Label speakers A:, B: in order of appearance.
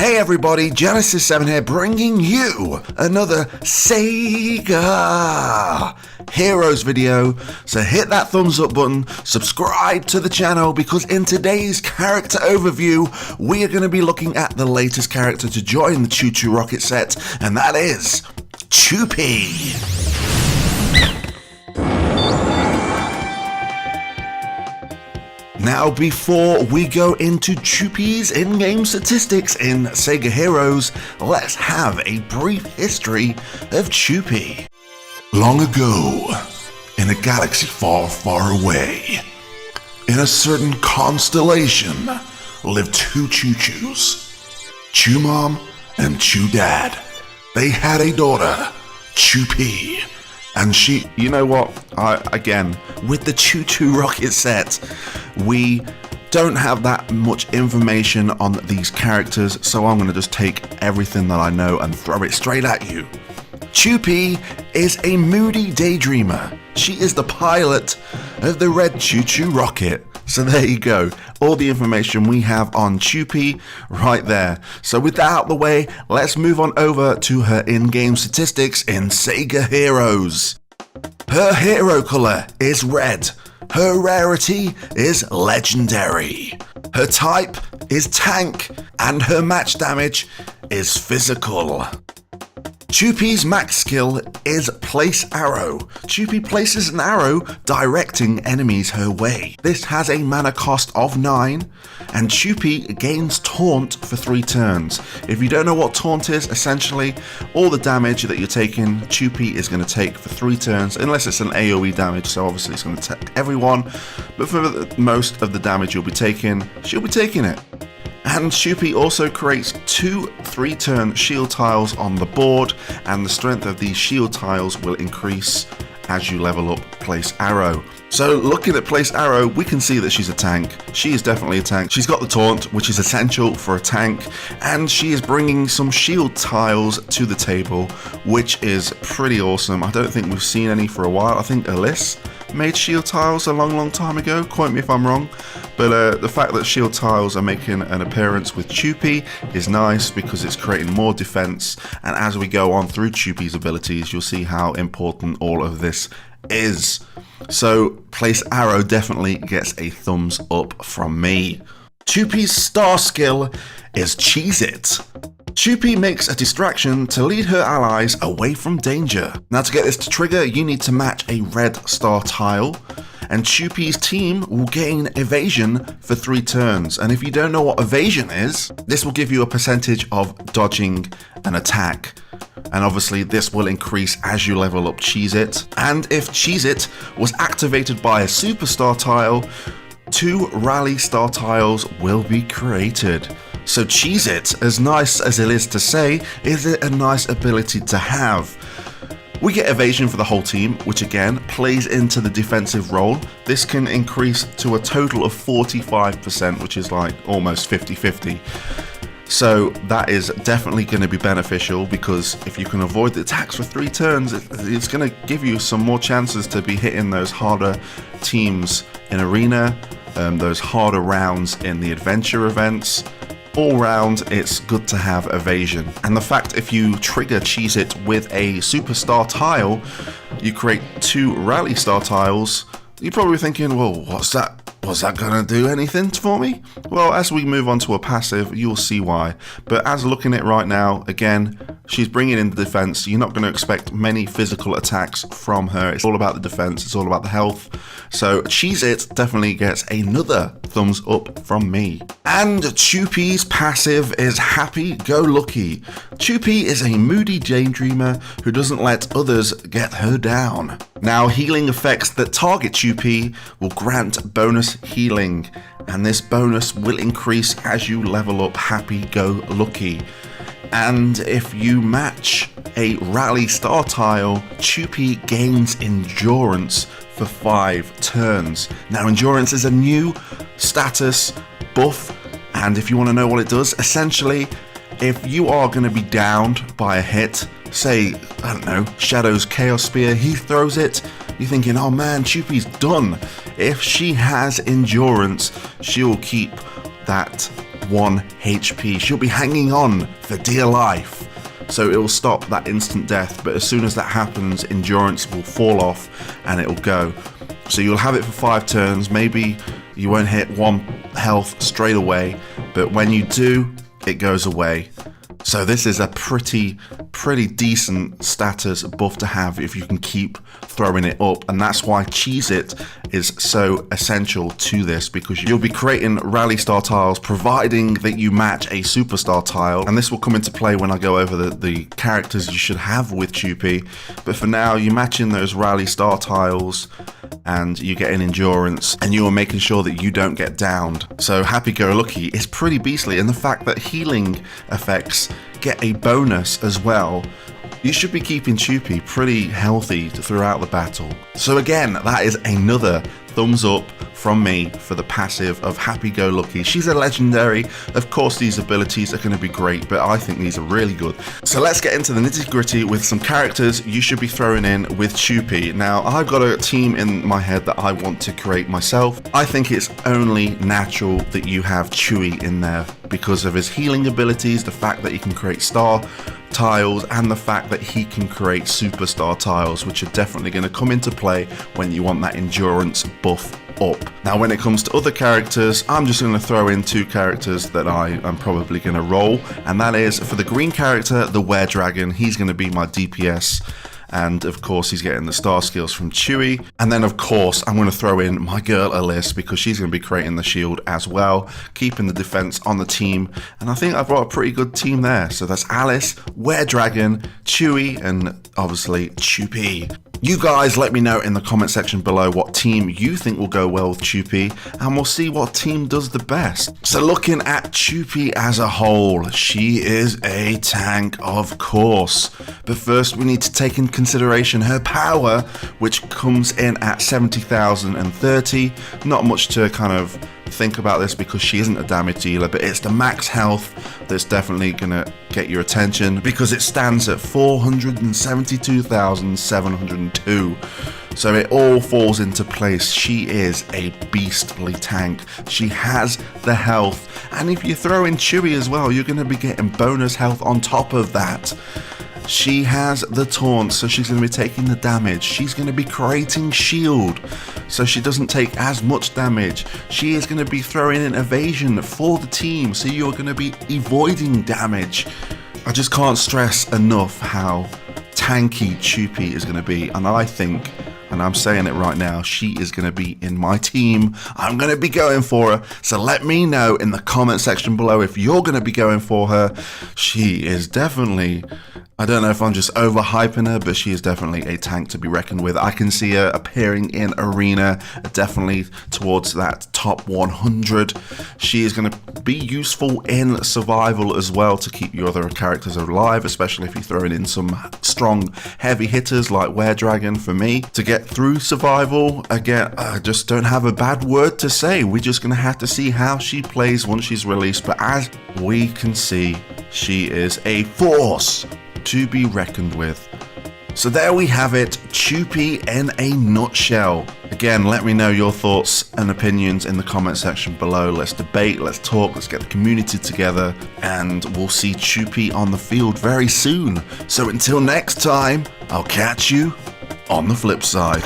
A: Hey everybody, Genesis7 here, bringing you another Sega Heroes video. So hit that thumbs up button, subscribe to the channel, because in today's character overview, we are going to be looking at the latest character to join the ChuChu rocket set, and that is ChuPea. Now, before we go into ChuPea's in-game statistics in Sega Heroes, let's have a brief history of ChuPea. Long ago, in a galaxy far, far away, in a certain constellation, lived two ChuChus, ChuMom and ChuDad. They had a daughter, ChuPea. And she, you know what, again, with the ChuChu rocket set, we don't have that much information on these characters, so I'm going to just take everything that I know and throw it straight at you. ChuPea is a moody daydreamer. She is the pilot of the red ChuChu rocket. So there you go, all the information we have on ChuPea right there. So with that out of the way, let's move on over to her in-game statistics in Sega Heroes. Her hero color is red. Her rarity is legendary. Her type is tank, and her match damage is physical. ChuPea's max skill is Place Arrow. ChuPea places an arrow directing enemies her way. This has a mana cost of 9, and ChuPea gains Taunt for 3 turns. If you don't know what Taunt is, essentially all the damage that you're taking, ChuPea is going to take for 3 turns, unless it's an AoE damage, so obviously it's going to take everyone, but for most of the damage you'll be taking, she'll be taking it. And ChuPea also creates 2 3-turn shield tiles on the board, and the strength of these shield tiles will increase as you level up Place Arrow. So looking at Place Arrow, we can see that she's a tank. She is definitely a tank. She's got the taunt, which is essential for a tank, and she is bringing some shield tiles to the table, which is pretty awesome. I don't think we've seen any for a while. I think Alice made shield tiles a long time ago, quote me if I'm wrong, but the fact that shield tiles are making an appearance with ChuPea is nice because it's creating more defense, and as we go on through ChuPea's abilities, you'll see how important all of this is. So Place Arrow definitely gets a thumbs up from me. ChuPea's star skill is Cheese It. ChuPea makes a distraction to lead her allies away from danger. Now, to get this to trigger, you need to match a red star tile, and ChuPea's team will gain evasion for 3 turns. And if you don't know what evasion is, this will give you a percentage of dodging an attack. And obviously this will increase as you level up Cheese It. And if Cheese It was activated by a superstar tile, 2 rally star tiles will be created. So Cheese It, as nice as it is to say, is it a nice ability to have. We get evasion for the whole team, which again plays into the defensive role. This can increase to a total of 45%, which is like almost 50-50. So that is definitely going to be beneficial, because if you can avoid the attacks for 3 turns, it's going to give you some more chances to be hitting those harder teams in arena, those harder rounds in the adventure events. All round, it's good to have evasion. And the fact if you trigger Cheese It with a superstar tile, you create 2 rally star tiles, you're probably thinking, well, what's that? Was that gonna do anything for me? Well, as we move on to a passive, you'll see why. But as looking at it right now, again, she's bringing in the defense. You're not going to expect many physical attacks from her. It's all about the defense. It's all about the health. So Cheese It definitely gets another thumbs up from me. And ChuPea's passive is Happy Go Lucky. ChuPea is a moody daydreamer who doesn't let others get her down. Now, healing effects that target ChuPea will grant bonus healing, and this bonus will increase as you level up Happy Go Lucky. And if you match a rally star tile, ChuPea gains endurance for 5 turns. Now, endurance is a new status buff, and if you want to know what it does, essentially, if you are going to be downed by a hit, say, I don't know, Shadow's Chaos Spear, he throws it, you're thinking, oh man, ChuPea's done. If she has endurance, she'll keep that 1 HP. She'll be hanging on for dear life. So it will stop that instant death, but as soon as that happens, endurance will fall off and it will go. So you'll have it for 5 turns. Maybe you won't hit 1 health straight away, but when you do, it goes away. So this is a pretty decent status buff to have if you can keep throwing it up, and that's why Cheese It is so essential to this, because you'll be creating rally star tiles providing that you match a superstar tile, and this will come into play when I go over the characters you should have with ChuPea. But for now, you're matching those rally star tiles and you get an endurance, and you are making sure that you don't get downed. So happy-go-lucky is pretty beastly, and the fact that healing effects get a bonus as well. You should be keeping ChuPea pretty healthy throughout the battle. So again, that is another thumbs up from me for the passive of Happy-Go-Lucky. She's a legendary. Of course, these abilities are going to be great, but I think these are really good. So let's get into the nitty-gritty with some characters you should be throwing in with ChuPea. Now, I've got a team in my head that I want to create myself. I think it's only natural that you have Chewie in there because of his healing abilities, the fact that he can create star tiles, and the fact that he can create superstar tiles, which are definitely going to come into play when you want that endurance buff up. Now, when it comes to other characters, I'm just going to throw in 2 characters that I am probably going to roll, and that is for the green character, the Were Dragon. He's going to be my DPS. And of course, he's getting the star skills from Chewie. And then of course, I'm going to throw in my girl Alice, because she's going to be creating the shield as well, keeping the defense on the team. And I think I've got a pretty good team there. So that's Alice, Were Dragon, Chewie, and obviously ChuPea. You guys let me know in the comment section below what team you think will go well with ChuPea, and we'll see what team does the best. So looking at ChuPea as a whole, she is a tank, of course. But first we need to take in consideration her power, which comes in at 70,030. Not much to kind of think about this because she isn't a damage dealer, but it's the max health that's definitely gonna get your attention, because it stands at 472,702. So it all falls into place. She is a beastly tank. She has the health, and if you throw in Chewie as well, you're gonna be getting bonus health on top of that. She has the taunt, so she's going to be taking the damage. She's going to be creating shield, so she doesn't take as much damage. She is going to be throwing in evasion for the team, so you're going to be avoiding damage. I just can't stress enough how tanky ChuPea is going to be, and I think, and I'm saying it right now, she is going to be in my team. I'm going to be going for her, so let me know in the comment section below if you're going to be going for her. She is definitely, I don't know if I'm just overhyping her, but she is definitely a tank to be reckoned with. I can see her appearing in Arena, definitely towards that top 100. She is going to be useful in survival as well, to keep your other characters alive, especially if you're throwing in some strong heavy hitters like Were Dragon. For me to get through survival, again, I just don't have a bad word to say. We're just going to have to see how she plays once she's released, but as we can see, she is a force to be reckoned with. So there we have it, ChuPea in a nutshell. Again, let me know your thoughts and opinions in the comment section below. Let's debate, let's talk, let's get the community together, and we'll see ChuPea on the field very soon. So until next time, I'll catch you on the flip side.